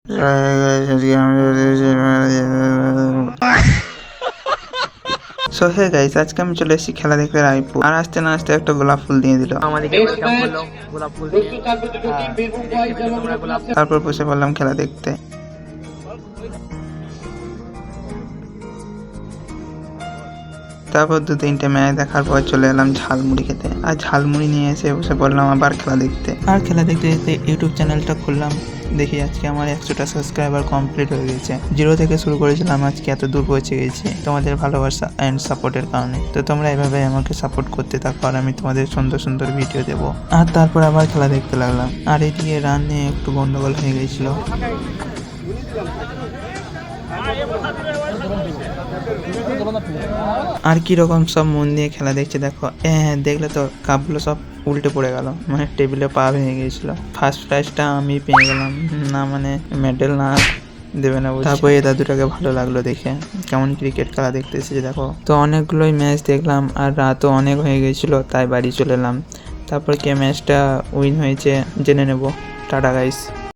So hey guys, আজকে আমি চলে এসেছি খেলা দেখতে রায়পুর। আর আসতে না আসতে একটা গোলাপ ফুল দিয়ে দিল আমাদেরকে। তারপর বসে পড়লাম খেলা দেখতে। তারপর 2-3টে ম্যাচ দেখার পর চলে এলাম ঝালমুড়ি খেতে। আর ঝালমুড়ি নিয়ে এসে বসে পড়লাম আবার খেলা দেখতে। আর খেলা দেখতে দেখতে ইউটিউব চ্যানেলটা খুললাম। দেখি আজকে আমার 100টা সাবস্ক্রাইবার কমপ্লিট হয়ে গেছে। 0 থেকে শুরু করেছিলাম, আজকে এত দূর পৌঁছে গেছি তোমাদের ভালোবাসা অ্যান্ড সাপোর্টের কারণে। তো তোমরা এভাবে আমাকে সাপোর্ট করতে থাকো আর আমি তোমাদের সুন্দর সুন্দর ভিডিও দেবো। আর তারপর আবার খেলা দেখতে লাগলাম। আর এদিকে রান নিয়ে একটু গন্ডগোল হয়ে গেছিল। আর কিরকম সব মন দিয়ে খেলা দেখছে দেখো। দেখলে তো কাপগুলো সব উল্টে পড়ে গেল, মানে টেবিলে পা ভেঙে গিয়েছিল। ফার্স্ট প্রাইজটা আমি পেয়ে গেলাম, না মানে মেডেল না দেবে না। তারপরে এ দাদুটাকে ভালো লাগলো দেখে কেমন ক্রিকেট খেলা দেখতে এসেছে দেখো। তো অনেকগুলোই ম্যাচ দেখলাম আর রাতও অনেক হয়ে গেছিল, তাই বাড়ি চলে এলাম। তারপর কে ম্যাচটা উইন হয়েছে জেনে নেব। Tata guys.